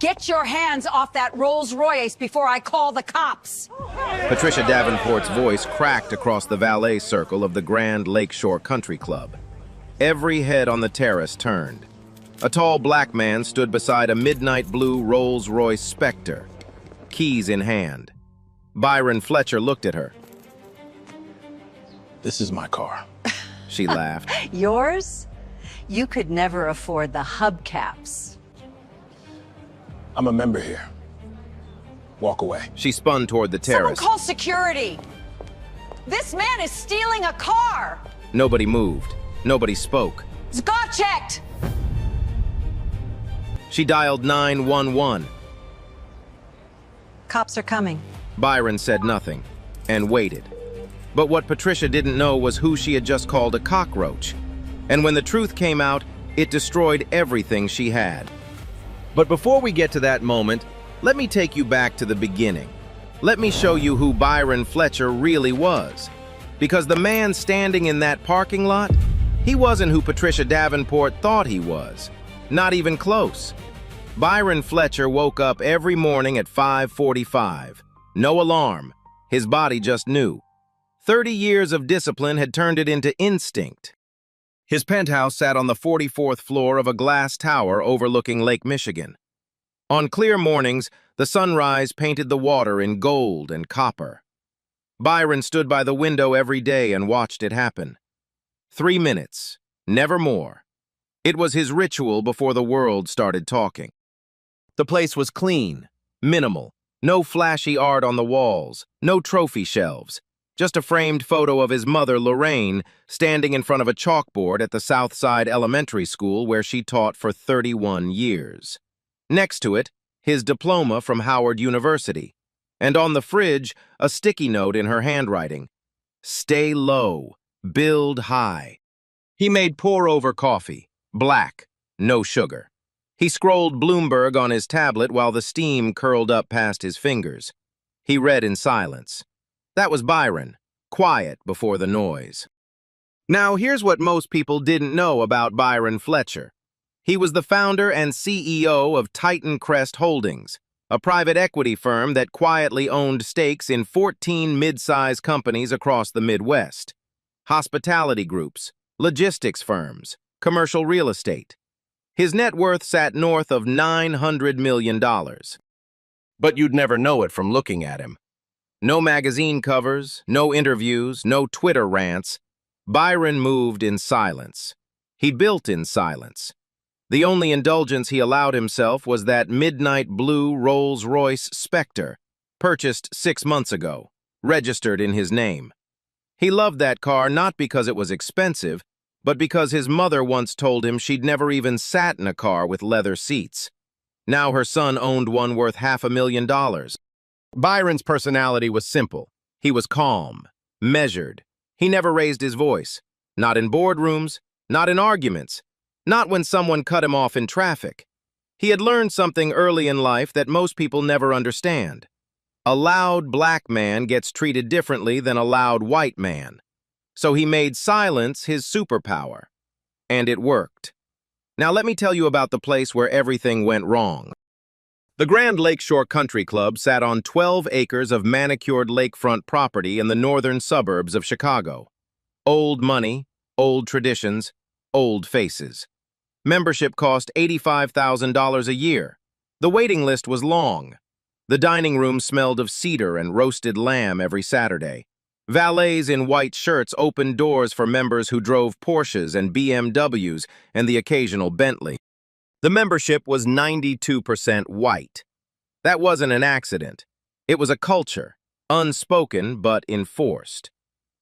Get your hands off that Rolls Royce before I call the cops. Patricia Davenport's voice cracked across the valet circle of the Grand Lakeshore Country Club. Every head on the terrace turned. A tall black man stood beside a midnight blue Rolls Royce Spectre, keys in hand. Byron Fletcher looked at her. This is my car. She laughed. Yours? You could never afford the hubcaps. I'm a member here. Walk away. She spun toward the terrace. Someone call security. This man is stealing a car. Nobody moved. Nobody spoke. It's got checked. She dialed 911. Cops are coming. Byron said nothing and waited. But what Patricia didn't know was who she had just called a cockroach. And when the truth came out, it destroyed everything she had. But before we get to that moment, let me take you back to the beginning. Let me show you who Byron Fletcher really was. Because the man standing in that parking lot, he wasn't who Patricia Davenport thought he was. Not even close. Byron Fletcher woke up every morning at 5:45. No alarm. His body just knew. 30 years of discipline had turned it into instinct. His penthouse sat on the 44th floor of a glass tower overlooking Lake Michigan. On clear mornings, the sunrise painted the water in gold and copper. Byron stood by the window every day and watched it happen. 3 minutes, never more. It was his ritual before the world started talking. The place was clean, minimal, no flashy art on the walls, no trophy shelves. Just a framed photo of his mother, Lorraine, standing in front of a chalkboard at the Southside Elementary School where she taught for 31 years. Next to it, his diploma from Howard University. And on the fridge, a sticky note in her handwriting. Stay low, build high. He made pour-over coffee, black, no sugar. He scrolled Bloomberg on his tablet while the steam curled up past his fingers. He read in silence. That was Byron, quiet before the noise. Now, here's what most people didn't know about Byron Fletcher. He was the founder and CEO of Titan Crest Holdings, a private equity firm that quietly owned stakes in 14 mid-size companies across the Midwest. Hospitality groups, logistics firms, commercial real estate. His net worth sat north of $900 million. But you'd never know it from looking at him. No magazine covers, no interviews, no Twitter rants. Byron moved in silence. He built in silence. The only indulgence he allowed himself was that midnight blue Rolls Royce Spectre, purchased 6 months ago, registered in his name. He loved that car not because it was expensive, but because his mother once told him she'd never even sat in a car with leather seats. Now her son owned one worth $500,000. Byron's personality was simple. He was calm, measured. He never raised his voice. Not in boardrooms, not in arguments, not when someone cut him off in traffic. He had learned something early in life that most people never understand. A loud black man gets treated differently than a loud white man. So he made silence his superpower. And it worked. Now let me tell you about the place where everything went wrong. The Grand Lakeshore Country Club sat on 12 acres of manicured lakefront property in the northern suburbs of Chicago. Old money, old traditions, old faces. Membership cost $85,000 a year. The waiting list was long. The dining room smelled of cedar and roasted lamb every Saturday. Valets in white shirts opened doors for members who drove Porsches and BMWs and the occasional Bentley. The membership was 92% white. That wasn't an accident. It was a culture, unspoken but enforced.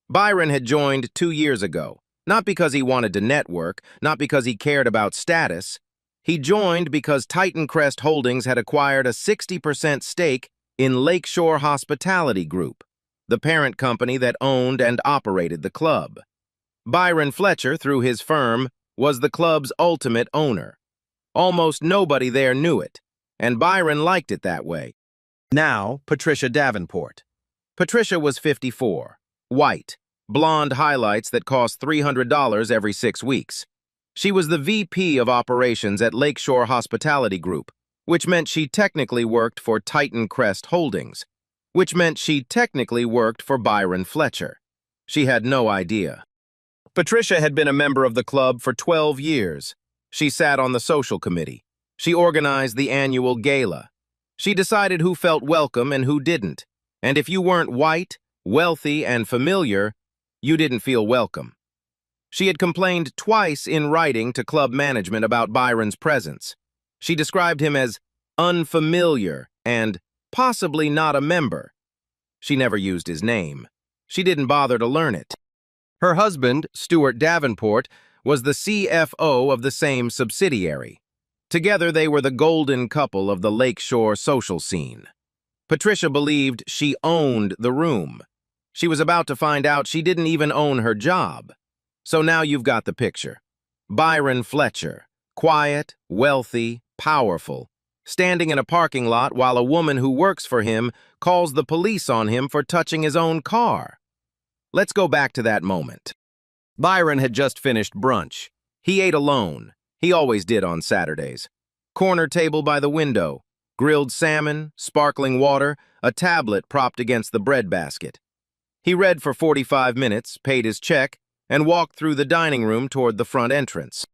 Byron had joined 2 years ago, not because he wanted to network, not because he cared about status. He joined because Titan Crest Holdings had acquired a 60% stake in Lakeshore Hospitality Group, the parent company that owned and operated the club. Byron Fletcher, through his firm, was the club's ultimate owner. Almost nobody there knew it, and Byron liked it that way. Now, Patricia Davenport. Patricia was 54, white, blonde highlights that cost $300 every 6 weeks. She was the VP of operations at Lakeshore Hospitality Group, which meant she technically worked for Titan Crest Holdings, which meant she technically worked for Byron Fletcher. She had no idea. Patricia had been a member of the club for 12 years. She sat on the social committee. She organized the annual gala. She decided who felt welcome and who didn't. And if you weren't white, wealthy, and familiar, you didn't feel welcome. She had complained twice in writing to club management about Byron's presence. She described him as unfamiliar and possibly not a member. She never used his name. She didn't bother to learn it. Her husband, Stuart Davenport, was the CFO of the same subsidiary. Together, they were the golden couple of the lakeshore social scene. Patricia believed she owned the room. She was about to find out she didn't even own her job. So now you've got the picture. Byron Fletcher, quiet, wealthy, powerful, standing in a parking lot while a woman who works for him calls the police on him for touching his own car. Let's go back to that moment. Byron had just finished brunch. He ate alone. He always did on Saturdays. Corner table by the window, grilled salmon, sparkling water, a tablet propped against the breadbasket. He read for 45 minutes, paid his check, and walked through the dining room toward the front entrance.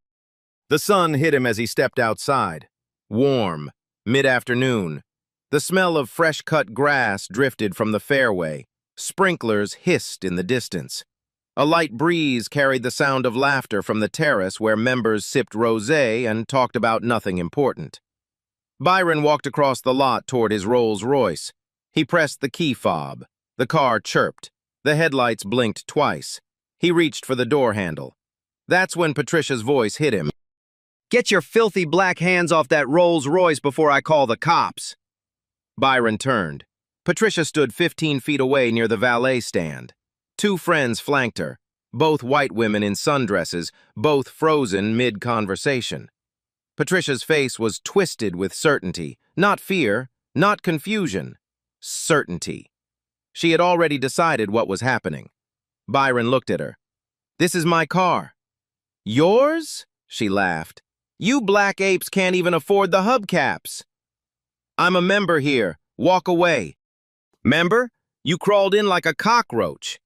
The sun hit him as he stepped outside. Warm, mid-afternoon. The smell of fresh-cut grass drifted from the fairway. Sprinklers hissed in the distance. A light breeze carried the sound of laughter from the terrace where members sipped rosé and talked about nothing important. Byron walked across the lot toward his Rolls Royce. He pressed the key fob. The car chirped. The headlights blinked twice. He reached for the door handle. That's when Patricia's voice hit him. "Get your filthy black hands off that Rolls Royce before I call the cops." Byron turned. Patricia stood 15 feet away near the valet stand. Two friends flanked her, both white women in sundresses, both frozen mid-conversation. Patricia's face was twisted with certainty, not fear, not confusion, certainty. She had already decided what was happening. Byron looked at her. "This is my car." "Yours?" she laughed. "You black apes can't even afford the hubcaps." "I'm a member here. Walk away." "Member? You crawled in like a cockroach."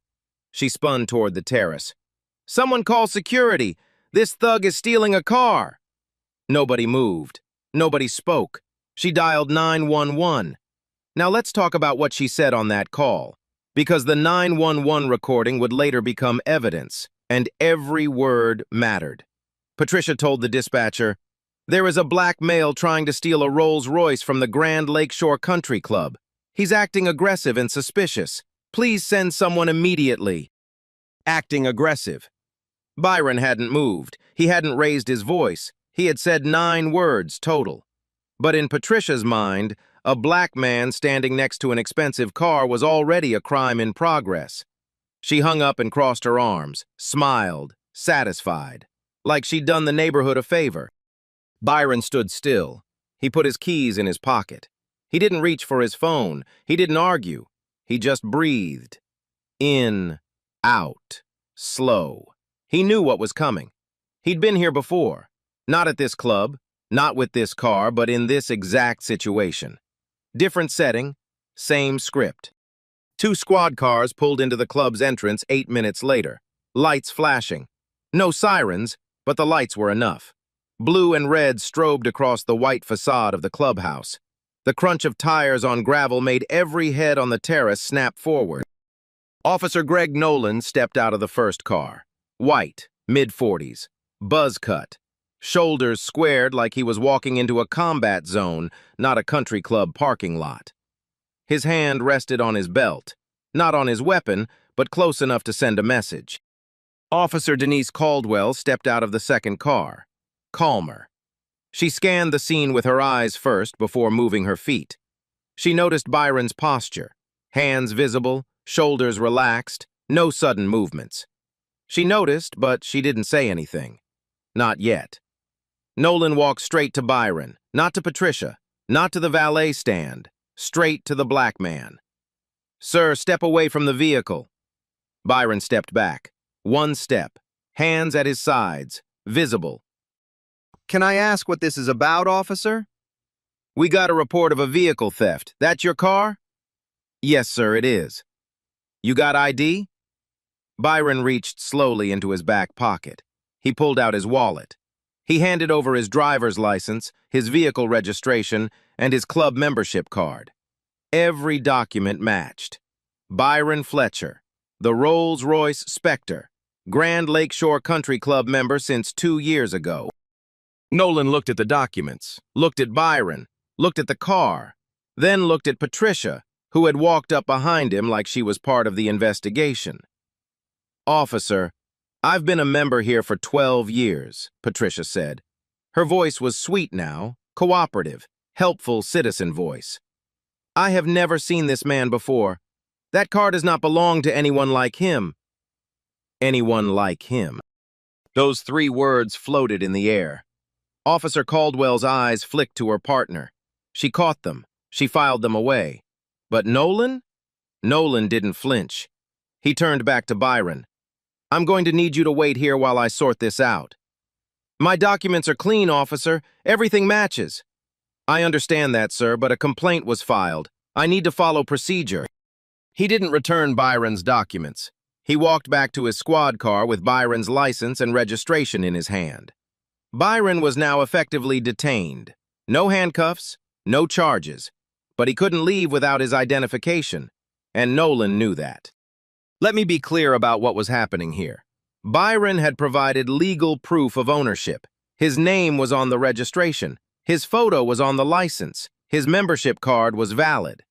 She spun toward the terrace. "Someone call security. This thug is stealing a car." Nobody moved. Nobody spoke. She dialed 911. Now let's talk about what she said on that call, because the 911 recording would later become evidence, and every word mattered. Patricia told the dispatcher, "There is a black male trying to steal a Rolls Royce from the Grand Lakeshore Country Club. He's acting aggressive and suspicious. Please send someone immediately." Acting aggressive. Byron hadn't moved. He hadn't raised his voice. He had said 9 words total. But in Patricia's mind, a black man standing next to an expensive car was already a crime in progress. She hung up and crossed her arms, smiled, satisfied, like she'd done the neighborhood a favor. Byron stood still. He put his keys in his pocket. He didn't reach for his phone. He didn't argue. He just breathed. In, out, slow. He knew what was coming. He'd been here before. Not at this club, not with this car, but in this exact situation. Different setting, same script. 2 squad cars pulled into the club's entrance 8 minutes later. Lights flashing. No sirens, but the lights were enough. Blue and red strobed across the white facade of the clubhouse. The crunch of tires on gravel made every head on the terrace snap forward. Officer Greg Nolan stepped out of the first car. White, mid-40s, buzz cut, shoulders squared like he was walking into a combat zone, not a country club parking lot. His hand rested on his belt, not on his weapon, but close enough to send a message. Officer Denise Caldwell stepped out of the second car, calmer. She scanned the scene with her eyes first before moving her feet. She noticed Byron's posture, hands visible, shoulders relaxed, no sudden movements. She noticed, but she didn't say anything. Not yet. Nolan walked straight to Byron, not to Patricia, not to the valet stand, straight to the black man. "Sir, step away from the vehicle." Byron stepped back. 1 step, hands at his sides, visible. "Can I ask what this is about, officer?" We got a report of a vehicle theft. That your car? Yes, sir, it is. You got ID? Byron reached slowly into his back pocket. He pulled out his wallet. He handed over his driver's license, his vehicle registration, and his club membership card. Every document matched. Byron Fletcher, the Rolls-Royce Spectre, Grand Lakeshore Country Club member since 2 years ago. Nolan looked at the documents, looked at Byron, looked at the car, then looked at Patricia, who had walked up behind him like she was part of the investigation. "Officer, I've been a member here for 12 years, Patricia said. Her voice was sweet now, cooperative, helpful citizen voice. I have never seen this man before. That car does not belong to anyone like him. Anyone like him." Those 3 words floated in the air. Officer Caldwell's eyes flicked to her partner. She caught them. She filed them away. But Nolan? Nolan didn't flinch. He turned back to Byron. "I'm going to need you to wait here while I sort this out." "My documents are clean, officer. Everything matches." "I understand that, sir, but a complaint was filed. I need to follow procedure." He didn't return Byron's documents. He walked back to his squad car with Byron's license and registration in his hand. Byron was now effectively detained. No handcuffs, no charges. But he couldn't leave without his identification, and Nolan knew that. Let me be clear about what was happening here. Byron had provided legal proof of ownership. His name was on the registration. His photo was on the license. His membership card was valid.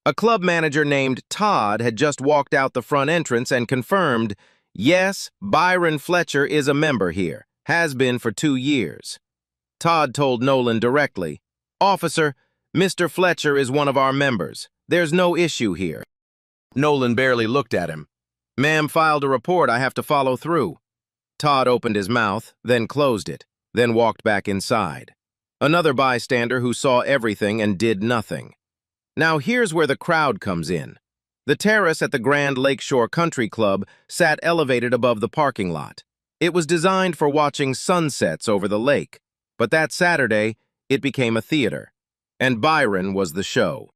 A club manager named Todd had just walked out the front entrance and confirmed, yes, Byron Fletcher is a member here, has been for 2 years. Todd told Nolan directly, "Officer, Mr. Fletcher is one of our members. There's no issue here." Nolan barely looked at him. "Ma'am filed a report. I have to follow through." Todd opened his mouth, then closed it, then walked back inside. Another bystander who saw everything and did nothing. Now here's where the crowd comes in. The terrace at the Grand Lakeshore Country Club sat elevated above the parking lot. It was designed for watching sunsets over the lake, but that Saturday, it became a theater, and Byron was the show.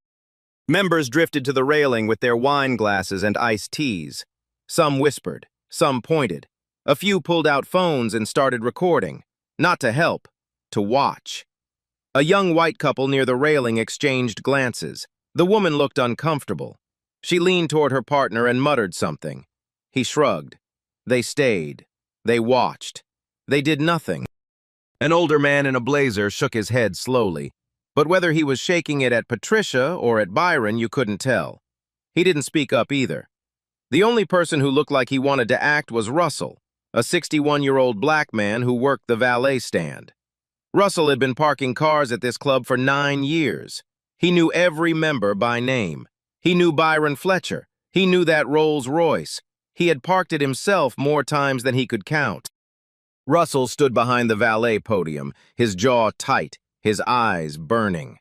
Members drifted to the railing with their wine glasses and iced teas. Some whispered, some pointed. A few pulled out phones and started recording, not to help, to watch. A young white couple near the railing exchanged glances. The woman looked uncomfortable. She leaned toward her partner and muttered something. He shrugged. They stayed. They watched. They did nothing. An older man in a blazer shook his head slowly, but whether he was shaking it at Patricia or at Byron, you couldn't tell. He didn't speak up either. The only person who looked like he wanted to act was Russell, a 61-year-old black man who worked the valet stand. Russell had been parking cars at this club for 9 years. He knew every member by name. He knew Byron Fletcher. He knew that Rolls-Royce. He had parked it himself more times than he could count. Russell stood behind the valet podium, his jaw tight, his eyes burning.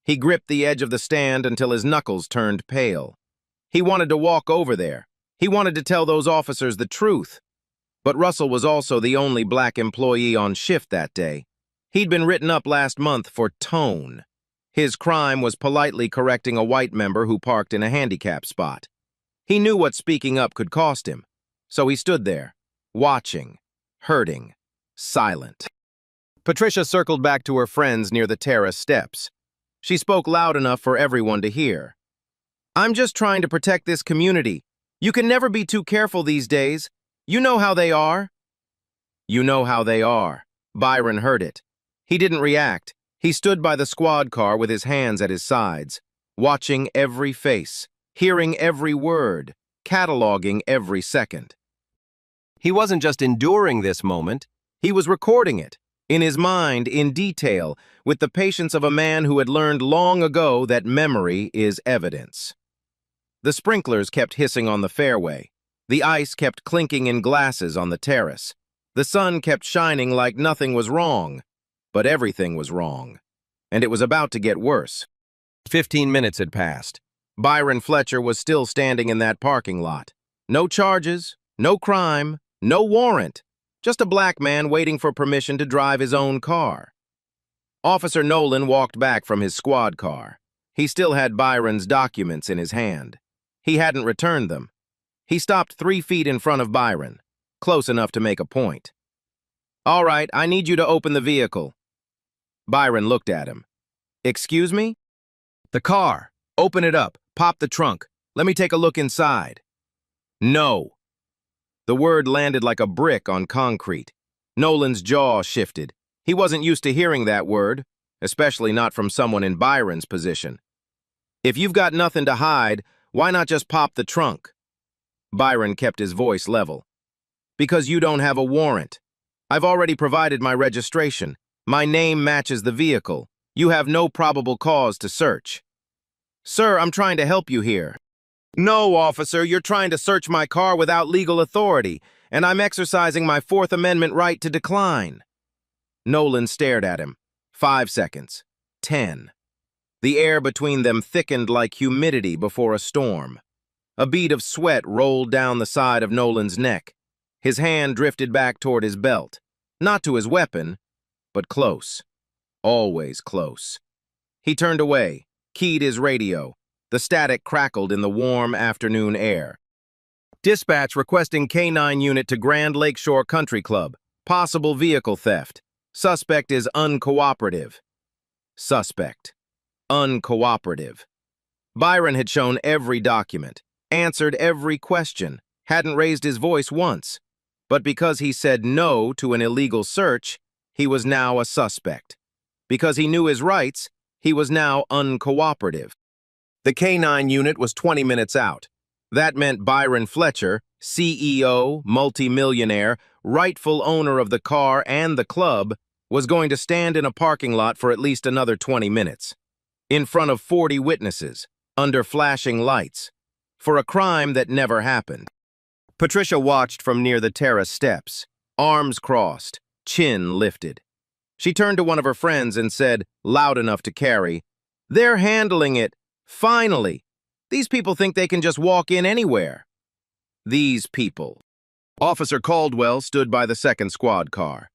He gripped the edge of the stand until his knuckles turned pale. He wanted to walk over there. He wanted to tell those officers the truth. But Russell was also the only black employee on shift that day. He'd been written up last month for tone. His crime was politely correcting a white member who parked in a handicap spot. He knew what speaking up could cost him, so he stood there, watching, hurting, silent. Patricia circled back to her friends near the terrace steps. She spoke loud enough for everyone to hear. "I'm just trying to protect this community. You can never be too careful these days. You know how they are." "You know how they are." Byron heard it. He didn't react. He stood by the squad car with his hands at his sides, watching every face, hearing every word, cataloging every second. He wasn't just enduring this moment, he was recording it, in his mind, in detail, with the patience of a man who had learned long ago that memory is evidence. The sprinklers kept hissing on the fairway. The ice kept clinking in glasses on the terrace. The sun kept shining like nothing was wrong. But everything was wrong, and it was about to get worse. 15 minutes had passed. Byron Fletcher was still standing in that parking lot. No charges, no crime, no warrant, just a black man waiting for permission to drive his own car. Officer Nolan walked back from his squad car. He still had Byron's documents in his hand. He hadn't returned them. He stopped 3 feet in front of Byron, close enough to make a point. "All right, I need you to open the vehicle." Byron looked at him. "Excuse me?" "The car. Open it up. Pop the trunk. Let me take a look inside." "No." The word landed like a brick on concrete. Nolan's jaw shifted. He wasn't used to hearing that word, especially not from someone in Byron's position. "If you've got nothing to hide, why not just pop the trunk?" Byron kept his voice level. "Because you don't have a warrant. I've already provided my registration. My name matches the vehicle. You have no probable cause to search." "Sir, I'm trying to help you here." "No, officer, you're trying to search my car without legal authority, and I'm exercising my Fourth Amendment right to decline." Nolan stared at him. 5 seconds. 10. The air between them thickened like humidity before a storm. A bead of sweat rolled down the side of Nolan's neck. His hand drifted back toward his belt. Not to his weapon, but close. Always close. He turned away, keyed his radio. The static crackled in the warm afternoon air. "Dispatch requesting K-9 unit to Grand Lakeshore Country Club. Possible vehicle theft. Suspect is uncooperative." Suspect. Uncooperative. Byron had shown every document, answered every question, hadn't raised his voice once. But because he said no to an illegal search, he was now a suspect. Because he knew his rights, he was now uncooperative. The K-9 unit was 20 minutes out. That meant Byron Fletcher, CEO, multimillionaire, rightful owner of the car and the club, was going to stand in a parking lot for at least another 20 minutes. In front of 40 witnesses, under flashing lights, for a crime that never happened. Patricia watched from near the terrace steps, arms crossed, chin lifted. She turned to one of her friends and said, loud enough to carry, "They're handling it. Finally. These people think they can just walk in anywhere." These people. Officer Caldwell stood by the second squad car.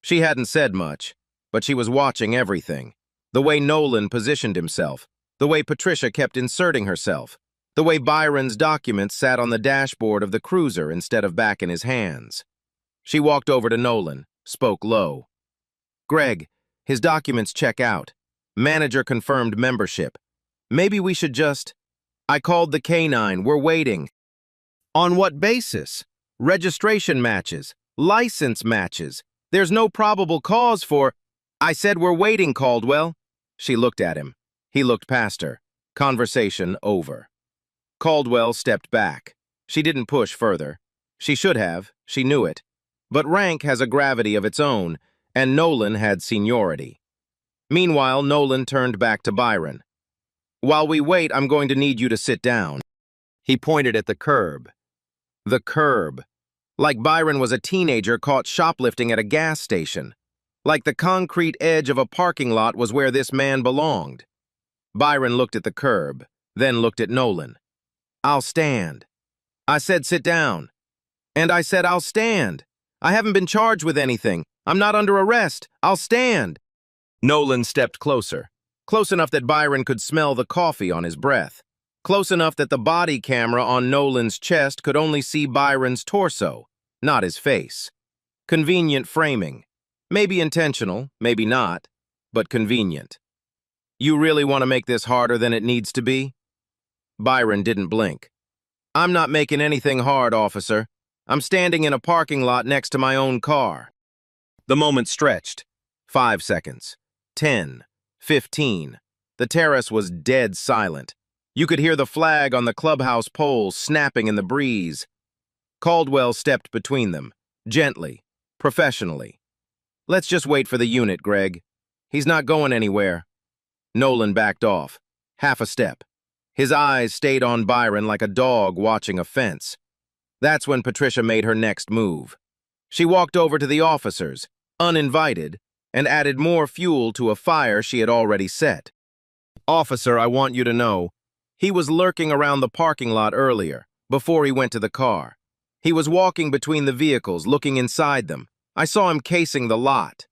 She hadn't said much, but she was watching everything. The way Nolan positioned himself, the way Patricia kept inserting herself, the way Byron's documents sat on the dashboard of the cruiser instead of back in his hands. She walked over to Nolan, spoke low. "Greg, his documents check out. Manager confirmed membership. Maybe we should just..." "I called the K-9, we're waiting." "On what basis?" "Registration matches, license matches. There's no probable cause for..." "I said we're waiting, Caldwell." She looked at him. He looked past her. Conversation over. Caldwell stepped back. She didn't push further. She should have, she knew it. But rank has a gravity of its own, and Nolan had seniority. Meanwhile, Nolan turned back to Byron. "While we wait, I'm going to need you to sit down." He pointed at the curb. The curb. Like Byron was a teenager caught shoplifting at a gas station. Like the concrete edge of a parking lot was where this man belonged. Byron looked at the curb, then looked at Nolan. "I'll stand." "I said sit down." "And I said I'll stand. I haven't been charged with anything. I'm not under arrest. I'll stand." Nolan stepped closer. Close enough that Byron could smell the coffee on his breath. Close enough that the body camera on Nolan's chest could only see Byron's torso, not his face. Convenient framing. Maybe intentional, maybe not, but convenient. "You really want to make this harder than it needs to be?" Byron didn't blink. "I'm not making anything hard, officer. I'm standing in a parking lot next to my own car." The moment stretched. 5 seconds. 10. 15. The terrace was dead silent. You could hear the flag on the clubhouse pole snapping in the breeze. Caldwell stepped between them, gently, professionally. "Let's just wait for the unit, Greg. He's not going anywhere." Nolan backed off, half a step. His eyes stayed on Byron like a dog watching a fence. That's when Patricia made her next move. She walked over to the officers, uninvited, and added more fuel to a fire she had already set. "Officer, I want you to know, he was lurking around the parking lot earlier, before he went to the car. He was walking between the vehicles, looking inside them. I saw him casing the lot."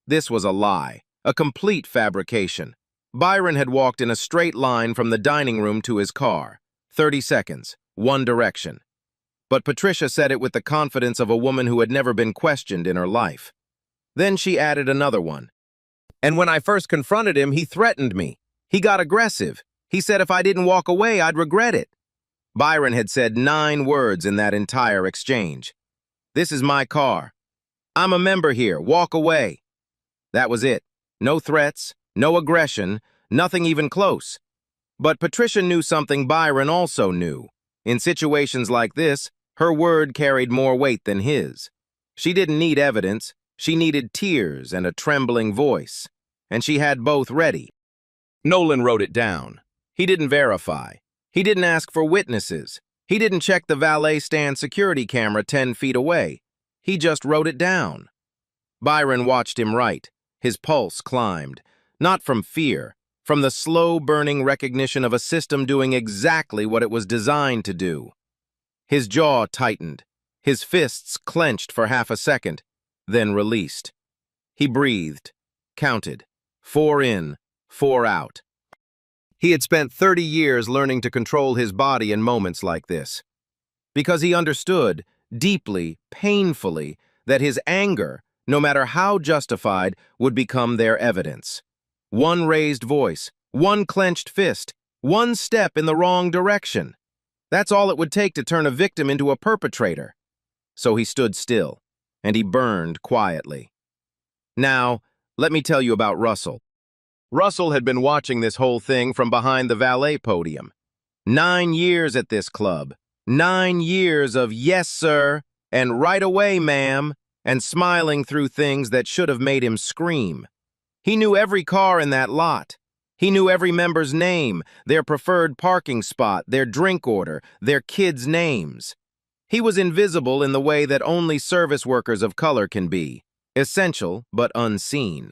This was a lie, A complete fabrication. Byron had walked in a straight line from the dining room to his car. 30 seconds, one direction. But Patricia said it with the confidence of a woman who had never been questioned in her life. Then she added another one. And when I first confronted him, he threatened me. He got aggressive. He said if I didn't walk away, I'd regret it. Byron had said 9 words in that entire exchange. This is my car. I'm a member here. Walk away. That was it. No threats, no aggression, nothing even close. But Patricia knew something Byron also knew. In situations like this, her word carried more weight than his. She didn't need evidence. She needed tears and a trembling voice. And she had both ready. Nolan wrote it down. He didn't verify. He didn't ask for witnesses. He didn't check the valet stand security camera 10 feet away. He just wrote it down. Byron watched him write. His pulse climbed. Not from fear, from the slow-burning recognition of a system doing exactly what it was designed to do. His jaw tightened. His fists clenched for half a second, then released. He breathed, counted. 4 in, 4 out. He had spent 30 years learning to control his body in moments like this. Because he understood, deeply, painfully, that his anger, no matter how justified, would become their evidence. One raised voice, one clenched fist, one step in the wrong direction. That's all it would take to turn a victim into a perpetrator. So he stood still, and he burned quietly. Now, let me tell you about Russell. Russell had been watching this whole thing from behind the valet podium. 9 years at this club. 9 years of yes, sir, and right away, ma'am, and smiling through things that should have made him scream. He knew every car in that lot. He knew every member's name, their preferred parking spot, their drink order, their kids' names. He was invisible in the way that only service workers of color can be, essential but unseen.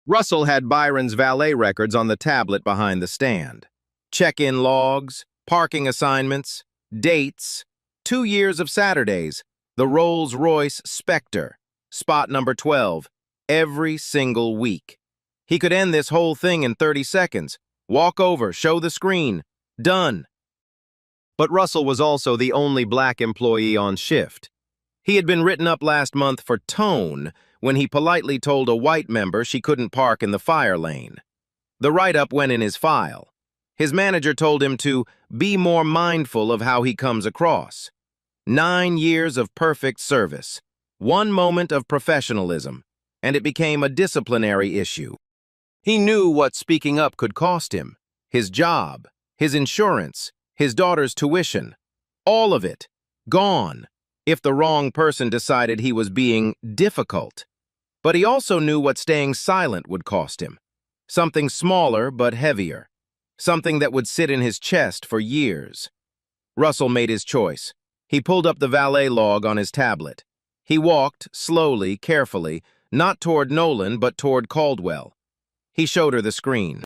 Russell had Byron's valet records on the tablet behind the stand. Check-in logs, parking assignments, dates, 2 years of Saturdays, the Rolls-Royce Spectre, spot number 12, every single week. He could end this whole thing in 30 seconds. Walk over, show the screen. Done. But Russell was also the only black employee on shift. He had been written up last month for tone when he politely told a white member she couldn't park in the fire lane. The write-up went in his file. His manager told him to be more mindful of how he comes across. 9 years of perfect service, 1 moment of professionalism, and it became a disciplinary issue. He knew what speaking up could cost him. His job, his insurance, his daughter's tuition. All of it. Gone. If the wrong person decided he was being difficult. But he also knew what staying silent would cost him. Something smaller but heavier. Something that would sit in his chest for years. Russell made his choice. He pulled up the valet log on his tablet. He walked, slowly, carefully, not toward Nolan but toward Caldwell. He showed her the screen.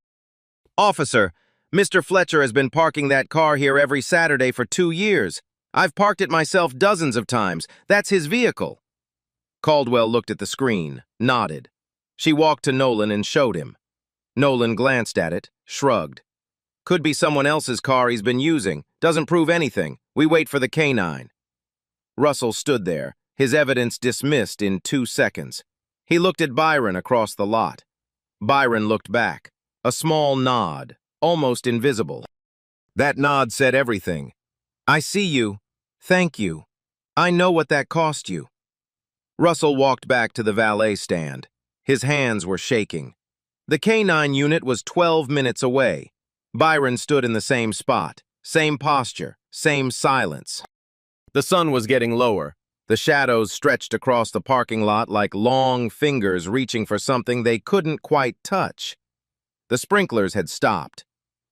Officer, Mr. Fletcher has been parking that car here every Saturday for 2 years. I've parked it myself dozens of times. That's his vehicle. Caldwell looked at the screen, nodded. She walked to Nolan and showed him. Nolan glanced at it, shrugged. Could be someone else's car he's been using. Doesn't prove anything. We wait for the canine. Russell stood there, his evidence dismissed in 2 seconds. He looked at Byron across the lot. Byron looked back. A small nod, almost invisible. That nod said everything. I see you. Thank you. I know what that cost you. Russell walked back to the valet stand. His hands were shaking. The canine unit was 12 minutes away. Byron stood in the same spot, same posture, same silence. The sun was getting lower. The shadows stretched across the parking lot like long fingers reaching for something they couldn't quite touch. The sprinklers had stopped.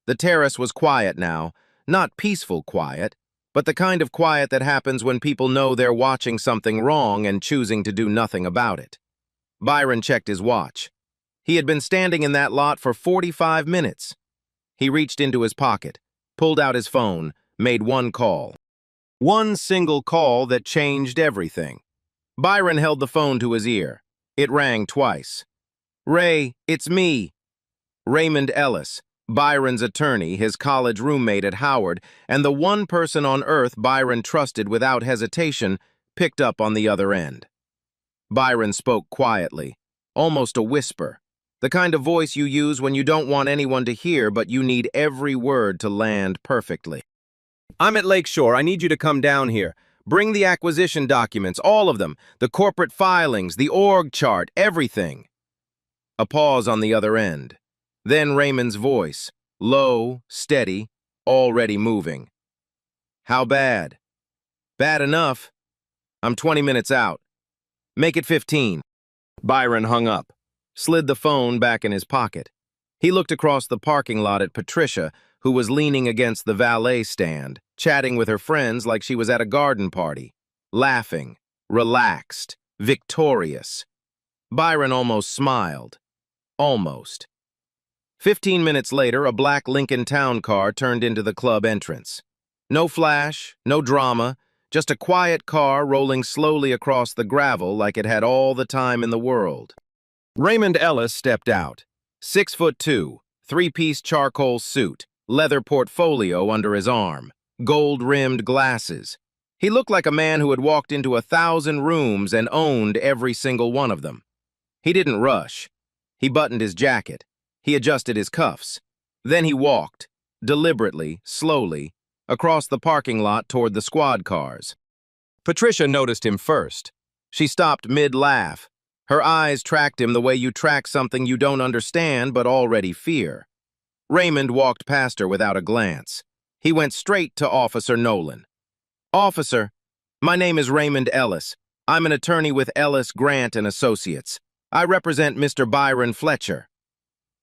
The terrace was quiet now, not peaceful quiet, but the kind of quiet that happens when people know they're watching something wrong and choosing to do nothing about it. Byron checked his watch. He had been standing in that lot for 45 minutes. He reached into his pocket, pulled out his phone, made 1 call. 1 single call that changed everything. Byron held the phone to his ear. It rang twice. Ray, it's me. Raymond Ellis, Byron's attorney, his college roommate at Howard, and the one person on earth Byron trusted without hesitation, picked up on the other end. Byron spoke quietly, almost a whisper, the kind of voice you use when you don't want anyone to hear but you need every word to land perfectly. I'm at Lakeshore. I need you to come down here. Bring the acquisition documents, all of them, the corporate filings, the org chart, everything. A pause on the other end. Then Raymond's voice, low, steady, already moving. How bad? Bad enough. I'm 20 minutes out. Make it 15. Byron hung up, slid the phone back in his pocket. He looked across the parking lot at Patricia, who was leaning against the valet stand, chatting with her friends like she was at a garden party, laughing, relaxed, victorious. Byron almost smiled. Almost. 15 minutes later, a black Lincoln Town car turned into the club entrance. No flash, no drama, just a quiet car rolling slowly across the gravel like it had all the time in the world. Raymond Ellis stepped out. 6'2", three-piece charcoal suit, leather portfolio under his arm, gold-rimmed glasses. He looked like a man who had walked into 1,000 rooms and owned every single one of them. He didn't rush. He buttoned his jacket. He adjusted his cuffs. Then he walked, deliberately, slowly, across the parking lot toward the squad cars. Patricia noticed him first. She stopped mid-laugh. Her eyes tracked him the way you track something you don't understand but already fear. Raymond walked past her without a glance. He went straight to Officer Nolan. Officer, my name is Raymond Ellis. I'm an attorney with Ellis, Grant & Associates. I represent Mr. Byron Fletcher.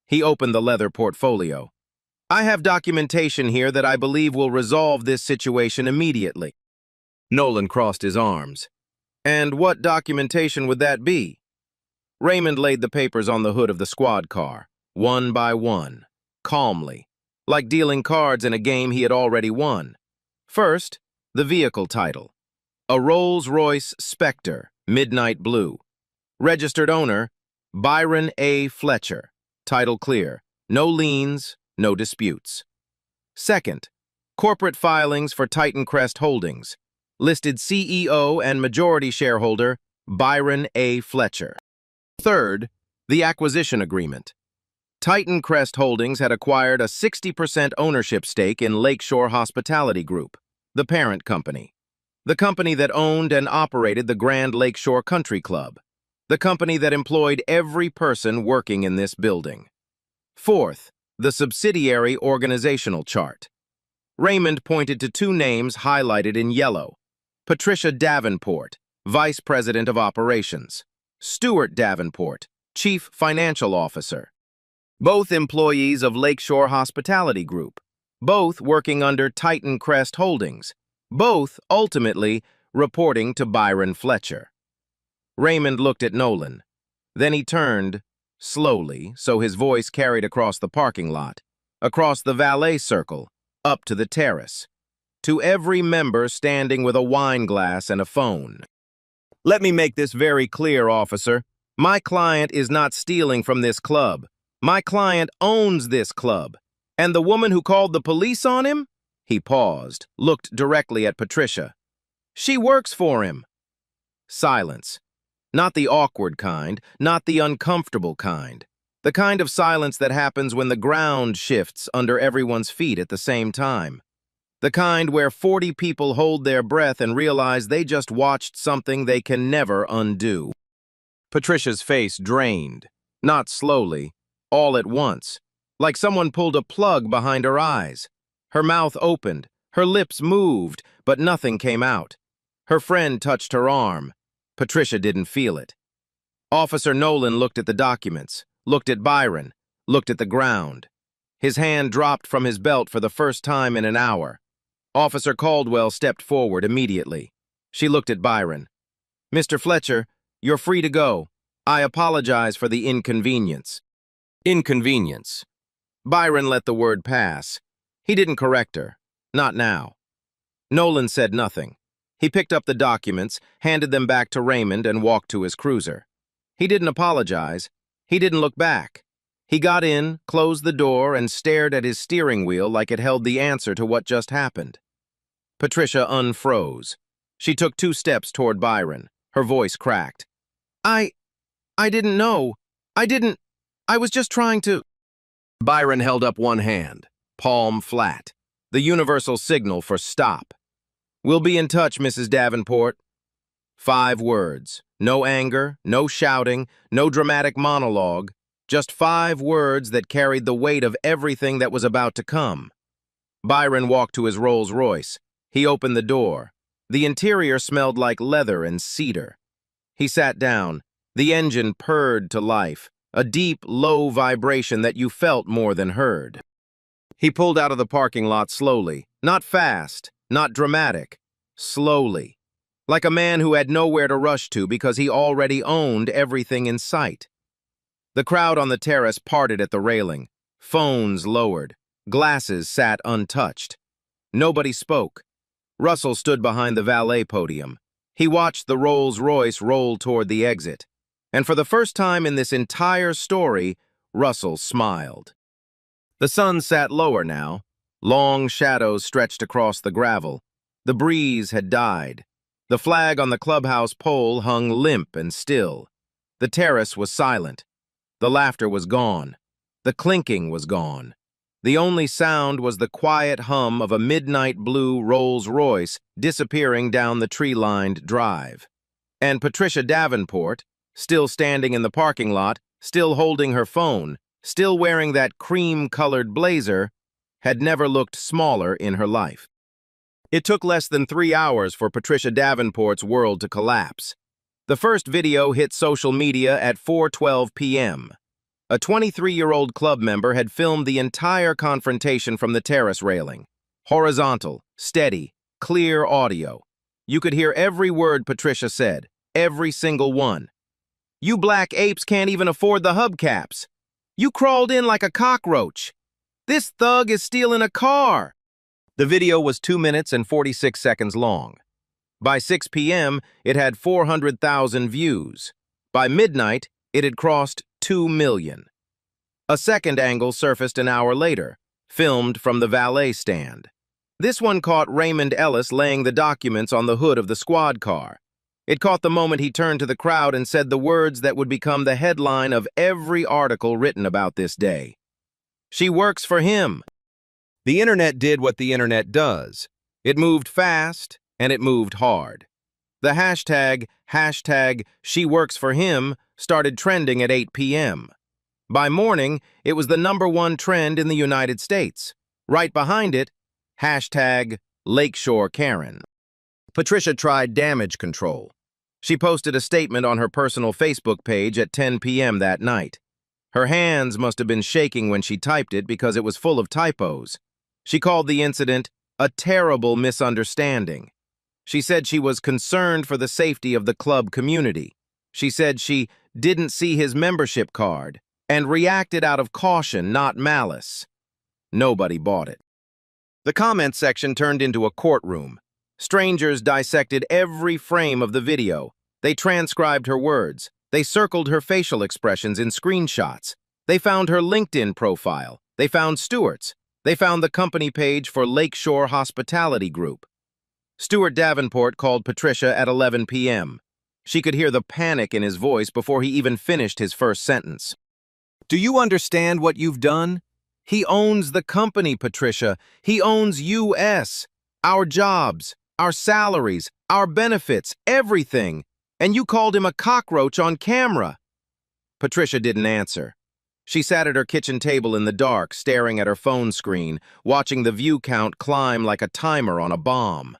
He opened the leather portfolio. I have documentation here that I believe will resolve this situation immediately. Nolan crossed his arms. And what documentation would that be? Raymond laid the papers on the hood of the squad car, one by one, calmly, like dealing cards in a game he had already won. First, the vehicle title. A Rolls-Royce Spectre, midnight blue. Registered owner, Byron A. Fletcher. Title clear. No liens, no disputes. Second, corporate filings for Titan Crest Holdings. Listed CEO and majority shareholder, Byron A. Fletcher. Third, the acquisition agreement. Titan Crest Holdings had acquired a 60% ownership stake in Lakeshore Hospitality Group, the parent company. The company that owned and operated the Grand Lakeshore Country Club. The company that employed every person working in this building. Fourth, the subsidiary organizational chart. Raymond pointed to two names highlighted in yellow. Patricia Davenport, Vice President of Operations. Stuart Davenport, Chief Financial Officer. Both employees of Lakeshore Hospitality Group. Both working under Titan Crest Holdings. Both, ultimately, reporting to Byron Fletcher. Raymond looked at Nolan. Then he turned, slowly, so his voice carried across the parking lot, across the valet circle, up to the terrace, to every member standing with a wine glass and a phone. Let me make this very clear, officer. My client is not stealing from this club. My client owns this club. And the woman who called the police on him? He paused, looked directly at Patricia. She works for him. Silence. Not the awkward kind, not the uncomfortable kind. The kind of silence that happens when the ground shifts under everyone's feet at the same time. The kind where 40 people hold their breath and realize they just watched something they can never undo. Patricia's face drained, not slowly, all at once, like someone pulled a plug behind her eyes. Her mouth opened, her lips moved, but nothing came out. Her friend touched her arm. Patricia didn't feel it. Officer Nolan looked at the documents, looked at Byron, looked at the ground. His hand dropped from his belt for the first time in an hour. Officer Caldwell stepped forward immediately. She looked at Byron. Mr. Fletcher, you're free to go. I apologize for the inconvenience. Inconvenience. Byron let the word pass. He didn't correct her. Not now. Nolan said nothing. He picked up the documents, handed them back to Raymond, and walked to his cruiser. He didn't apologize. He didn't look back. He got in, closed the door, and stared at his steering wheel like it held the answer to what just happened. Patricia unfroze. She took 2 steps toward Byron. Her voice cracked. I didn't know. I was just trying to... Byron held up one hand, palm flat, the universal signal for stop. We'll be in touch, Mrs. Davenport. 5 words. No anger, no shouting, no dramatic monologue. Just 5 words that carried the weight of everything that was about to come. Byron walked to his Rolls Royce. He opened the door. The interior smelled like leather and cedar. He sat down. The engine purred to life, a deep, low vibration that you felt more than heard. He pulled out of the parking lot slowly, not fast, not dramatic, slowly, like a man who had nowhere to rush to because he already owned everything in sight. The crowd on the terrace parted at the railing, phones lowered, glasses sat untouched. Nobody spoke. Russell stood behind the valet podium. He watched the Rolls Royce roll toward the exit. And for the first time in this entire story, Russell smiled. The sun sat lower now. Long shadows stretched across the gravel. The breeze had died. The flag on the clubhouse pole hung limp and still. The terrace was silent. The laughter was gone. The clinking was gone. The only sound was the quiet hum of a midnight blue Rolls Royce disappearing down the tree-lined drive. And Patricia Davenport, still standing in the parking lot, still holding her phone, still wearing that cream-colored blazer, had never looked smaller in her life. It took less than 3 hours for Patricia Davenport's world to collapse. The first video hit social media at 4:12 p.m. A 23-year-old club member had filmed the entire confrontation from the terrace railing. Horizontal, steady, clear audio. You could hear every word Patricia said, every single one. You black apes can't even afford the hubcaps. You crawled in like a cockroach. This thug is stealing a car. The video was 2 minutes and 46 seconds long. By 6 p.m., it had 400,000 views. By midnight, it had crossed 2 million. A second angle surfaced an hour later, filmed from the valet stand. This one caught Raymond Ellis laying the documents on the hood of the squad car. It caught the moment he turned to the crowd and said the words that would become the headline of every article written about this day. She works for him. The internet did what the internet does. It moved fast, and it moved hard. The hashtag she works for him started trending at 8 p.m. By morning, it was the #1 trend in the United States. Right behind it, hashtag Lakeshore Karen. Patricia tried damage control. She posted a statement on her personal Facebook page at 10 p.m. that night. Her hands must have been shaking when she typed it because it was full of typos. She called the incident a terrible misunderstanding. She said she was concerned for the safety of the club community. She said she didn't see his membership card and reacted out of caution, not malice. Nobody bought it. The comment section turned into a courtroom. Strangers dissected every frame of the video. They transcribed her words. They circled her facial expressions in screenshots. They found her LinkedIn profile. They found Stewart's. They found the company page for Lakeshore Hospitality Group. Stuart Davenport called Patricia at 11 p.m. She could hear the panic in his voice before he even finished his first sentence. Do you understand what you've done? He owns the company, Patricia. He owns US, our jobs, our salaries, our benefits, everything. And you called him a cockroach on camera. Patricia didn't answer. She sat at her kitchen table in the dark, staring at her phone screen, watching the view count climb like a timer on a bomb.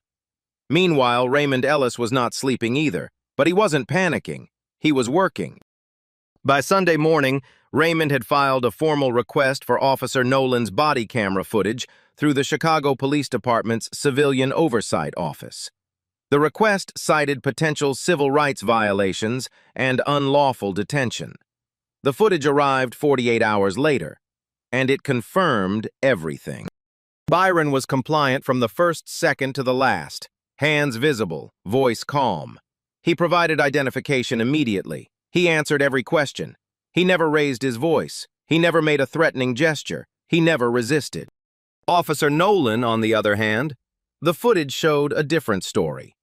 Meanwhile, Raymond Ellis was not sleeping either, but he wasn't panicking. He was working. By Sunday morning, Raymond had filed a formal request for Officer Nolan's body camera footage through the Chicago Police Department's Civilian Oversight Office. The request cited potential civil rights violations and unlawful detention. The footage arrived 48 hours later, and it confirmed everything. Byron was compliant from the first second to the last, hands visible, voice calm. He provided identification immediately. He answered every question. He never raised his voice. He never made a threatening gesture. He never resisted. Officer Nolan, on the other hand, the footage showed a different story.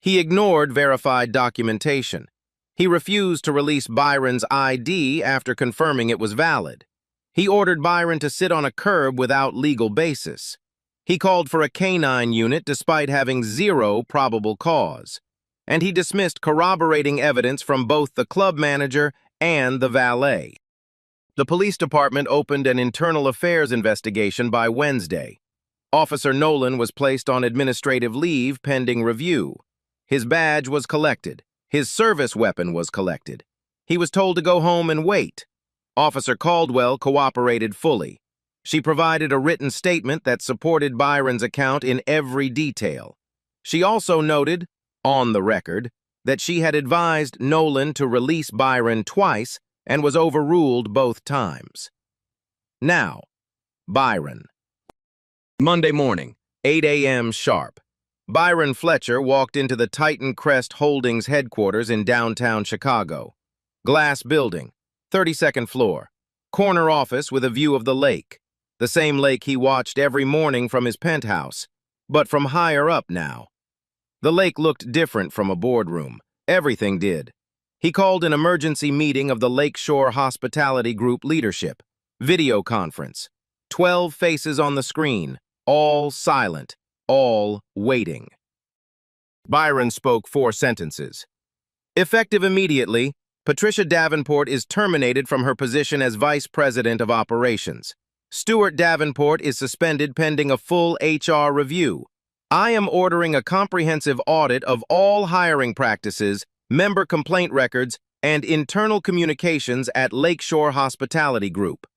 He ignored verified documentation. He refused to release Byron's ID after confirming it was valid. He ordered Byron to sit on a curb without legal basis. He called for a canine unit despite having zero probable cause. And he dismissed corroborating evidence from both the club manager and the valet. The police department opened an internal affairs investigation by Wednesday. Officer Nolan was placed on administrative leave pending review. His badge was collected. His service weapon was collected. He was told to go home and wait. Officer Caldwell cooperated fully. She provided a written statement that supported Byron's account in every detail. She also noted, on the record, that she had advised Nolan to release Byron twice and was overruled both times. Now, Byron. Monday morning, 8 a.m. sharp. Byron Fletcher walked into the Titan Crest Holdings headquarters in downtown Chicago. Glass building, 32nd floor, corner office with a view of the lake. The same lake he watched every morning from his penthouse, but from higher up now. The lake looked different from a boardroom. Everything did. He called an emergency meeting of the Lakeshore Hospitality Group leadership. Video conference. 12 faces on the screen, all silent, all waiting. Byron spoke 4 sentences. Effective immediately, Patricia Davenport is terminated from her position as Vice President of Operations. Stuart Davenport is suspended pending a full HR review. I am ordering a comprehensive audit of all hiring practices, member complaint records, and internal communications at Lakeshore Hospitality Group.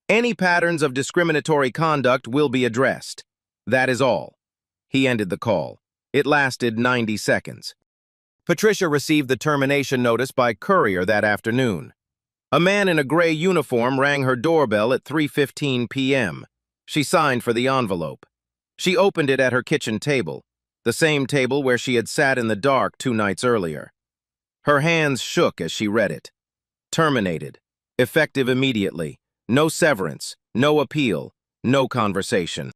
Any patterns of discriminatory conduct will be addressed. That is all. He ended the call. It lasted 90 seconds. Patricia received the termination notice by courier that afternoon. A man in a gray uniform rang her doorbell at 3:15 p.m. She signed for the envelope. She opened it at her kitchen table, the same table where she had sat in the dark 2 nights earlier. Her hands shook as she read it. Terminated. Effective immediately. No severance, no appeal, no conversation.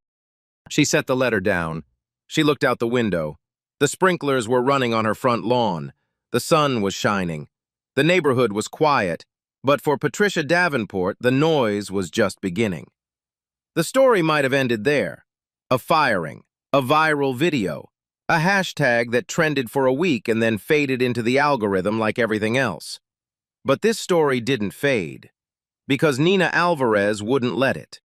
She set the letter down. She looked out the window. The sprinklers were running on her front lawn. The sun was shining. The neighborhood was quiet, but for Patricia Davenport, the noise was just beginning. The story might have ended there. A firing, a viral video, a hashtag that trended for a week and then faded into the algorithm like everything else. But this story didn't fade, because Nina Alvarez wouldn't let it.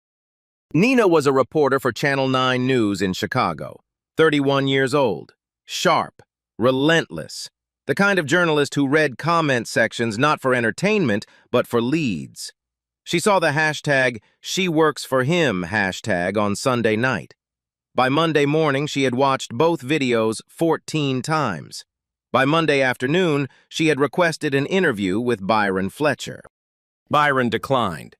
Nina was a reporter for Channel 9 News in Chicago, 31 years old, sharp, relentless, the kind of journalist who read comment sections not for entertainment, but for leads. She saw the hashtag #SheWorksForHim hashtag on Sunday night. By Monday morning, she had watched both videos 14 times. By Monday afternoon, she had requested an interview with Byron Fletcher. Byron declined.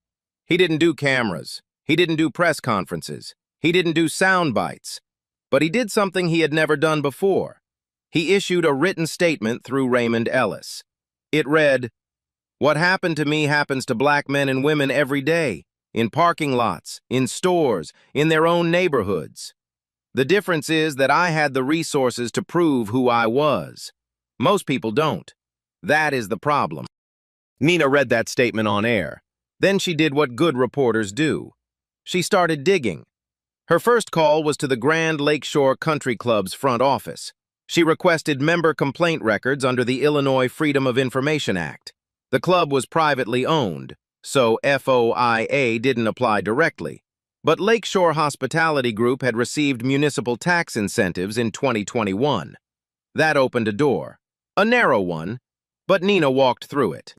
He didn't do cameras. He didn't do press conferences. He didn't do sound bites. But he did something he had never done before. He issued a written statement through Raymond Ellis. It read, "What happened to me happens to black men and women every day, in parking lots, in stores, in their own neighborhoods. The difference is that I had the resources to prove who I was. Most people don't. That is the problem." Nina read that statement on air. Then she did what good reporters do. She started digging. Her first call was to the Grand Lakeshore Country Club's front office. She requested member complaint records under the Illinois Freedom of Information Act. The club was privately owned, so FOIA didn't apply directly. But Lakeshore Hospitality Group had received municipal tax incentives in 2021. That opened a door. A narrow one, but Nina walked through it.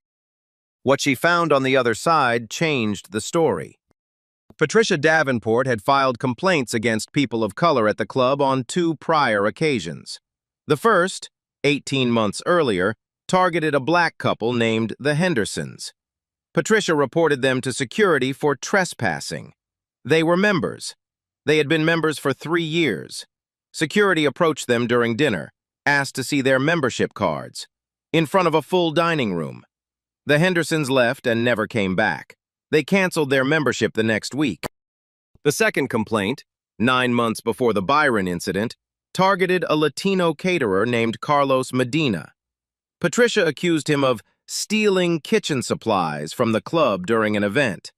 What she found on the other side changed the story. Patricia Davenport had filed complaints against people of color at the club on 2 prior occasions. The first, 18 months earlier, targeted a black couple named the Hendersons. Patricia reported them to security for trespassing. They were members. They had been members for 3 years. Security approached them during dinner, asked to see their membership cards, in front of a full dining room. The Hendersons left and never came back. They canceled their membership the next week. The second complaint, 9 months before the Byron incident, targeted a Latino caterer named Carlos Medina. Patricia accused him of stealing kitchen supplies from the club during an event.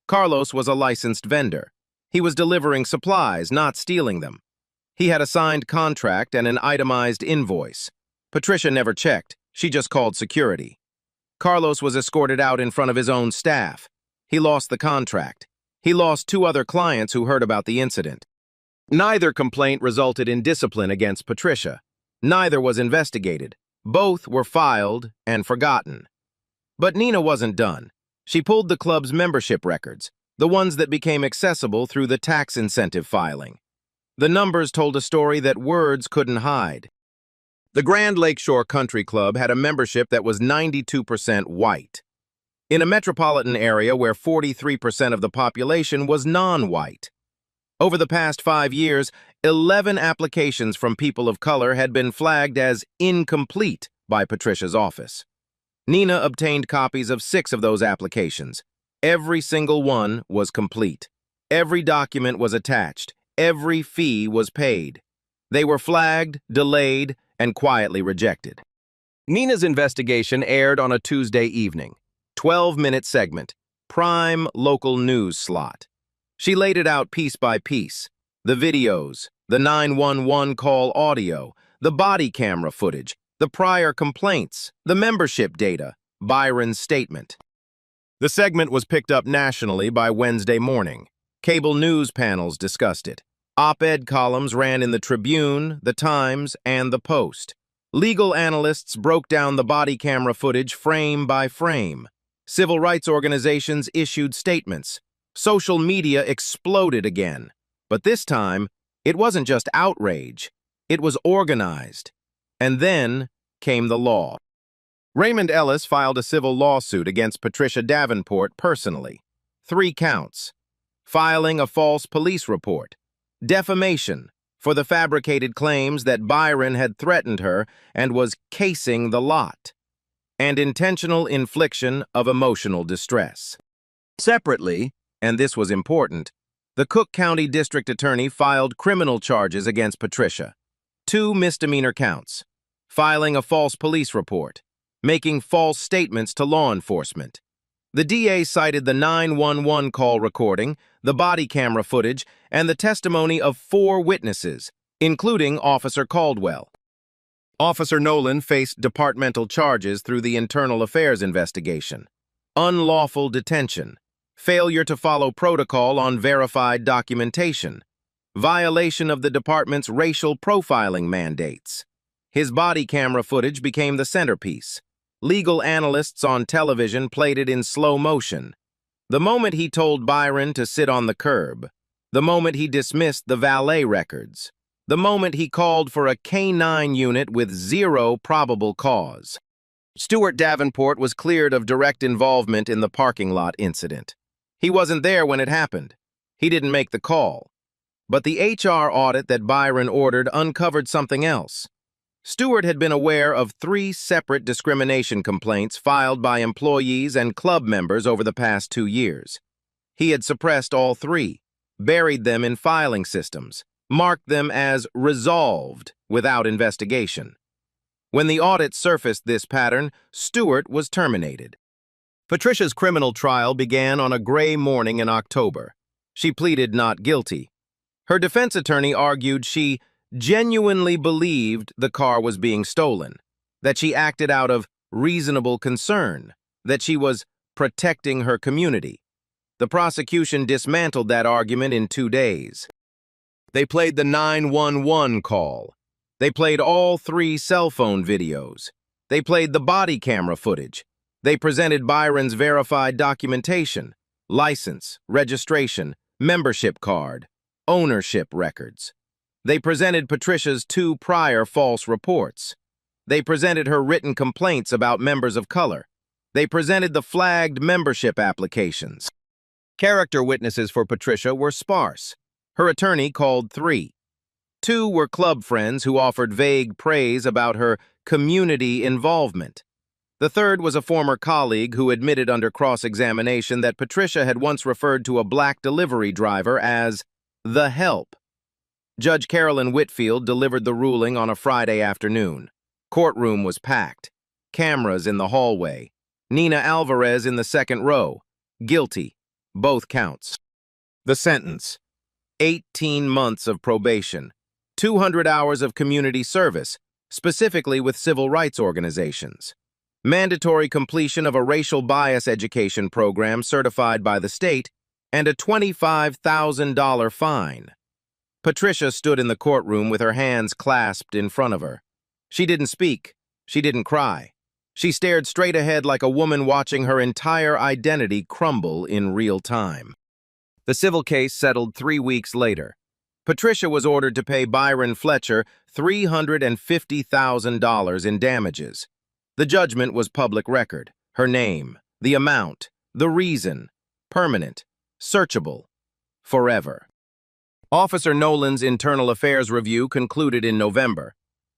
Carlos was a licensed vendor. He was delivering supplies, not stealing them. He had a signed contract and an itemized invoice. Patricia never checked. She just called security. Carlos was escorted out in front of his own staff. He lost the contract. He lost 2 other clients who heard about the incident. Neither complaint resulted in discipline against Patricia. Neither was investigated. Both were filed and forgotten. But Nina wasn't done. She pulled the club's membership records, the ones that became accessible through the tax incentive filing. The numbers told a story that words couldn't hide. The Grand Lakeshore Country Club had a membership that was 92% white. In a metropolitan area where 43% of the population was non-white. Over the past 5 years, 11 applications from people of color had been flagged as incomplete by Patricia's office. Nina obtained copies of 6 of those applications. Every single one was complete. Every document was attached. Every fee was paid. They were flagged, delayed, and quietly rejected. Nina's investigation aired on a Tuesday evening. 12-minute segment. Prime local news slot. She laid it out piece by piece. The videos, the 911 call audio, the body camera footage, the prior complaints, the membership data, Byron's statement. The segment was picked up nationally by Wednesday morning. Cable news panels discussed it. Op-ed columns ran in the Tribune, the Times, and the Post. Legal analysts broke down the body camera footage frame by frame. Civil rights organizations issued statements. Social media exploded again. But this time, it wasn't just outrage. It was organized. And then came the law. Raymond Ellis filed a civil lawsuit against Patricia Davenport personally. 3 counts. Filing a false police report. Defamation for the fabricated claims that Byron had threatened her and was casing the lot. And intentional infliction of emotional distress. Separately, and this was important, the Cook County District Attorney filed criminal charges against Patricia. 2 misdemeanor counts. Filing a false police report. Making false statements to law enforcement. The DA cited the 911 call recording, the body camera footage, and the testimony of 4 witnesses, including Officer Caldwell. Officer Nolan faced departmental charges through the Internal Affairs investigation. Unlawful detention. Failure to follow protocol on verified documentation. Violation of the department's racial profiling mandates. His body camera footage became the centerpiece. Legal analysts on television played it in slow motion. The moment he told Byron to sit on the curb. The moment he dismissed the valet records. The moment he called for a K-9 unit with 0 probable cause. Stuart Davenport was cleared of direct involvement in the parking lot incident. He wasn't there when it happened. He didn't make the call. But the HR audit that Byron ordered uncovered something else. Stewart had been aware of 3 separate discrimination complaints filed by employees and club members over the past 2 years. He had suppressed all 3, buried them in filing systems, marked them as resolved without investigation. When the audit surfaced this pattern, Stewart was terminated. Patricia's criminal trial began on a gray morning in October. She pleaded not guilty. Her defense attorney argued she genuinely believed the car was being stolen, that she acted out of reasonable concern, that she was protecting her community. The prosecution dismantled that argument in 2 days. They played the 911 call. They played all 3 cell phone videos. They played the body camera footage. They presented Byron's verified documentation, license, registration, membership card, ownership records. They presented Patricia's 2 prior false reports. They presented her written complaints about members of color. They presented the flagged membership applications. Character witnesses for Patricia were sparse. Her attorney called 3. 2 were club friends who offered vague praise about her community involvement. The third was a former colleague who admitted under cross-examination that Patricia had once referred to a black delivery driver as the help. Judge Carolyn Whitfield delivered the ruling on a Friday afternoon. Courtroom was packed. Cameras in the hallway. Nina Alvarez in the second row. Guilty. Both counts. The sentence: 18 months of probation, 200 hours of community service, specifically with civil rights organizations, mandatory completion of a racial bias education program certified by the state, and a $25,000 fine. Patricia stood in the courtroom with her hands clasped in front of her. She didn't speak. She didn't cry. She stared straight ahead like a woman watching her entire identity crumble in real time. The civil case settled 3 weeks later. Patricia was ordered to pay Byron Fletcher $350,000 in damages. The judgment was public record. Her name, the amount, the reason, permanent, searchable, forever. Officer Nolan's internal affairs review concluded in November.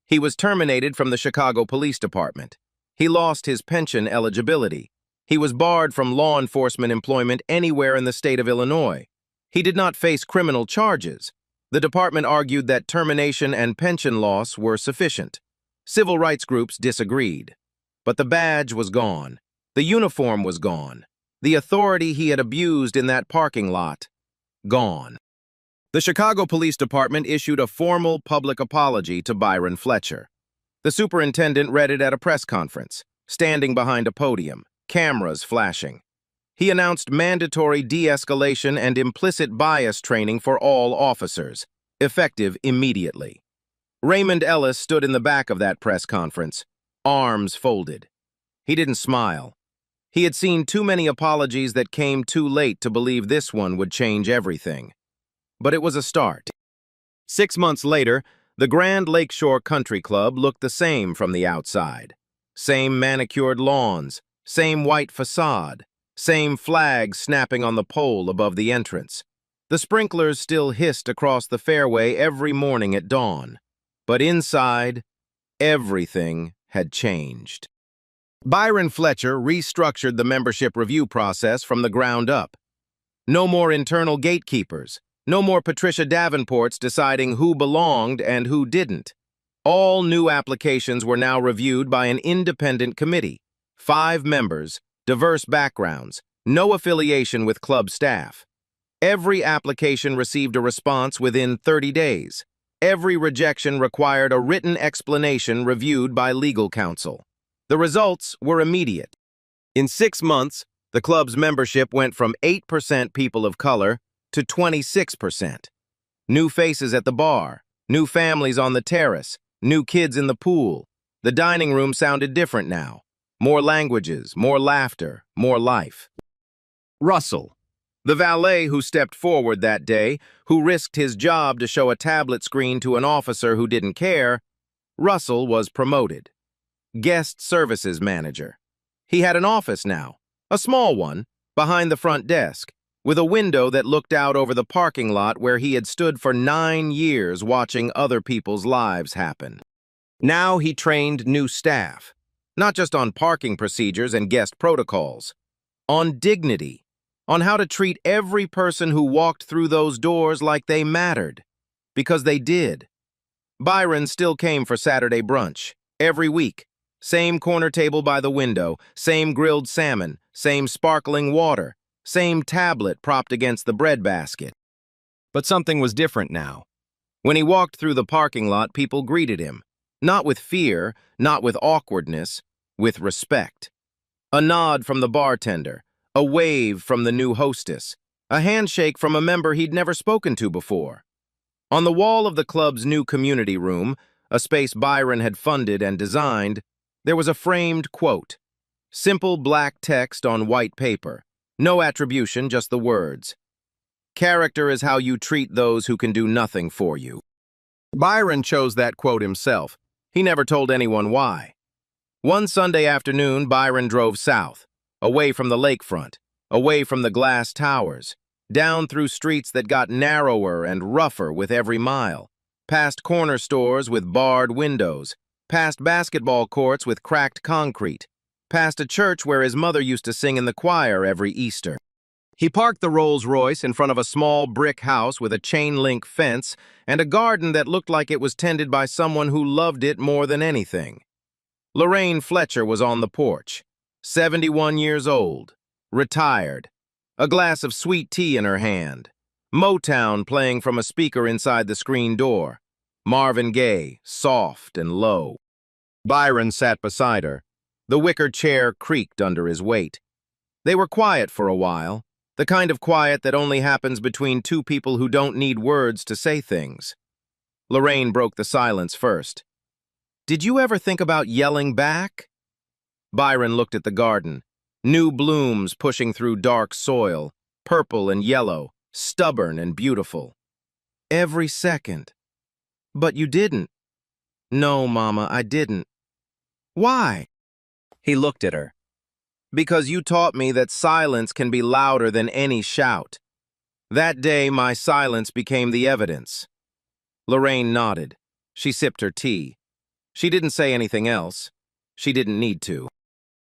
He was terminated from the Chicago Police Department. He lost his pension eligibility. He was barred from law enforcement employment anywhere in the state of Illinois. He did not face criminal charges. The department argued that termination and pension loss were sufficient. Civil rights groups disagreed. But the badge was gone. The uniform was gone. The authority he had abused in that parking lot, gone. The Chicago Police Department issued a formal public apology to Byron Fletcher. The superintendent read it at a press conference, standing behind a podium, cameras flashing. He announced mandatory de-escalation and implicit bias training for all officers, effective immediately. Raymond Ellis stood in the back of that press conference, arms folded. He didn't smile. He had seen too many apologies that came too late to believe this one would change everything. But it was a start. 6 months later, the Grand Lakeshore Country Club looked the same from the outside. Same manicured lawns, same white facade, same flags snapping on the pole above the entrance. The sprinklers still hissed across the fairway every morning at dawn. But inside, everything had changed. Byron Fletcher restructured the membership review process from the ground up. No more internal gatekeepers. No more Patricia Davenports deciding who belonged and who didn't. All new applications were now reviewed by an independent committee. 5 members, diverse backgrounds, no affiliation with club staff. Every application received a response within 30 days. Every rejection required a written explanation reviewed by legal counsel. The results were immediate. In 6 months, the club's membership went from 8% people of color to 26%. New faces at the bar, new families on the terrace, new kids in the pool. The dining room sounded different now. More languages, more laughter, more life. Russell, the valet who stepped forward that day, who risked his job to show a tablet screen to an officer who didn't care, Russell was promoted. Guest services manager. He had an office now, a small one, behind the front desk, with a window that looked out over the parking lot where he had stood for 9 years watching other people's lives happen. Now he trained new staff, not just on parking procedures and guest protocols, on dignity, on how to treat every person who walked through those doors like they mattered, because they did. Byron still came for Saturday brunch, every week. Same corner table by the window, same grilled salmon, same sparkling water, same tablet propped against the breadbasket. But something was different now. When he walked through the parking lot, people greeted him. Not with fear, not with awkwardness, with respect. A nod from the bartender, a wave from the new hostess, a handshake from a member he'd never spoken to before. On the wall of the club's new community room, a space Byron had funded and designed, there was a framed quote. Simple black text on white paper. No attribution, just the words. Character is how you treat those who can do nothing for you. Byron chose that quote himself. He never told anyone why. One Sunday afternoon, Byron drove south, away from the lakefront, away from the glass towers, down through streets that got narrower and rougher with every mile, past corner stores with barred windows, past basketball courts with cracked concrete, past a church where his mother used to sing in the choir every Easter. He parked the Rolls-Royce in front of a small brick house with a chain-link fence and a garden that looked like it was tended by someone who loved it more than anything. Lorraine Fletcher was on the porch, 71 years old, retired, a glass of sweet tea in her hand, Motown playing from a speaker inside the screen door, Marvin Gaye, soft and low. Byron sat beside her. The wicker chair creaked under his weight. They were quiet for a while, the kind of quiet that only happens between two people who don't need words to say things. Lorraine broke the silence first. "Did you ever think about yelling back?" Byron looked at the garden, new blooms pushing through dark soil, purple and yellow, stubborn and beautiful. "Every second." "But you didn't." "No, Mama, I didn't." "Why?" He looked at her. "Because you taught me that silence can be louder than any shout. That day, my silence became the evidence." Lorraine nodded. She sipped her tea. She didn't say anything else. She didn't need to.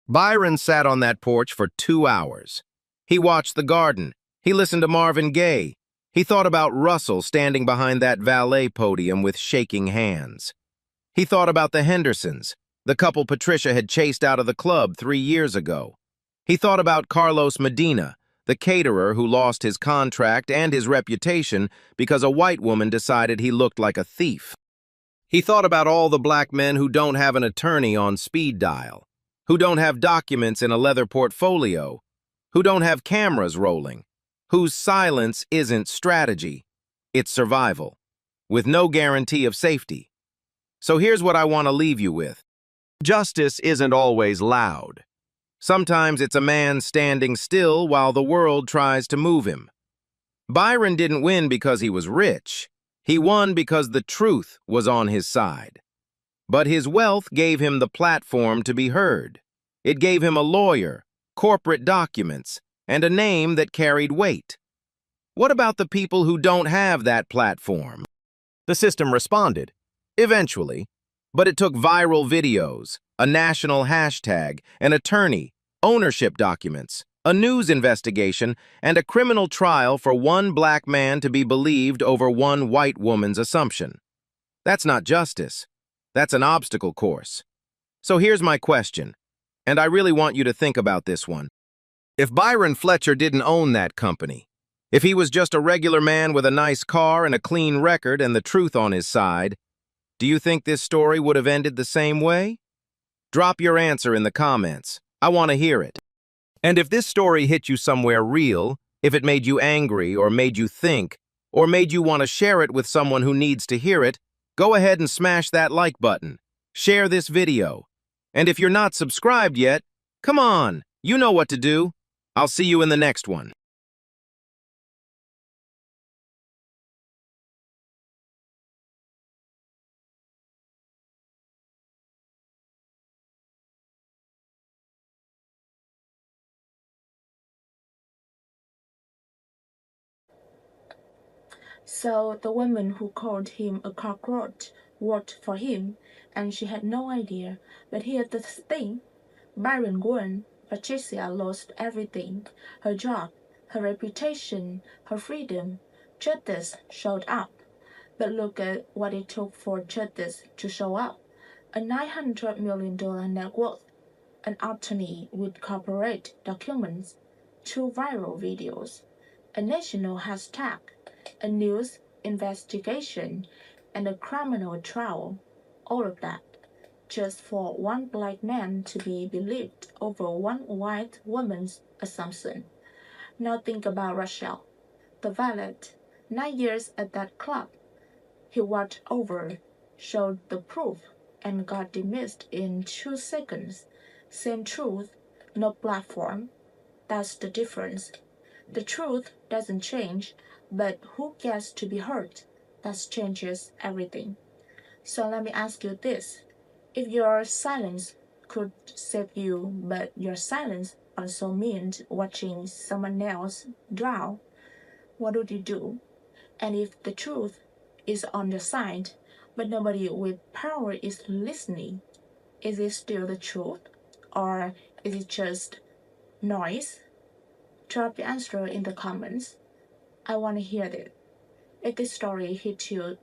Byron sat on that porch for 2 hours. He watched the garden. He listened to Marvin Gaye. He thought about Russell standing behind that valet podium with shaking hands. He thought about the Hendersons, the couple Patricia had chased out of the club 3 years ago. He thought about Carlos Medina, the caterer who lost his contract and his reputation because a white woman decided he looked like a thief. He thought about all the black men who don't have an attorney on speed dial, who don't have documents in a leather portfolio, who don't have cameras rolling, whose silence isn't strategy, it's survival, with no guarantee of safety. So here's what I want to leave you with. Justice isn't always loud. Sometimes it's a man standing still while the world tries to move him. Byron didn't win because he was rich. He won because the truth was on his side. But his wealth gave him the platform to be heard. It gave him a lawyer, corporate documents, and a name that carried weight. What about the people who don't have that platform? The system responded, eventually, but it took viral videos, a national hashtag, an attorney, ownership documents, a news investigation, and a criminal trial for one black man to be believed over one white woman's assumption. That's not justice. That's an obstacle course. So here's my question, and I really want you to think about this one. If Byron Fletcher didn't own that company, if he was just a regular man with a nice car and a clean record and the truth on his side, do you think this story would have ended the same way? Drop your answer in the comments. I want to hear it. And if this story hit you somewhere real, if it made you angry or made you think, or made you want to share it with someone who needs to hear it, go ahead and smash that like button. Share this video. And if you're not subscribed yet, come on, you know what to do. I'll see you in the next one. So the woman who called him a cockroach worked for him, and she had no idea. But here's the thing. Byron won. Patricia lost everything. Her job, her reputation, her freedom. Justice showed up. But look at what it took for justice to show up. A $900 million net worth, an attorney with corporate documents, 2 viral videos, a national hashtag, a news investigation, and a criminal trial. All of that just for one black man to be believed over one white woman's assumption. Now think about Rochelle, the valet, 9 years at that club. He walked over, showed the proof, and got dismissed in 2 seconds. Same truth, no platform. That's the difference. The truth doesn't change, but who gets to be heard? That changes everything. So let me ask you this. If your silence could save you, but your silence also meant watching someone else drown, what would you do? And if the truth is on your side, but nobody with power is listening, is it still the truth? Or Is it just noise? Drop your answer in the comments. I want to hear it. If this story hit you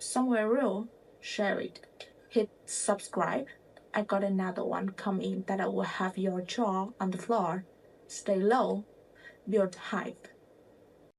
somewhere real, share it. Hit subscribe. I got another one coming that I will have your jaw on the floor. Stay low, build hype.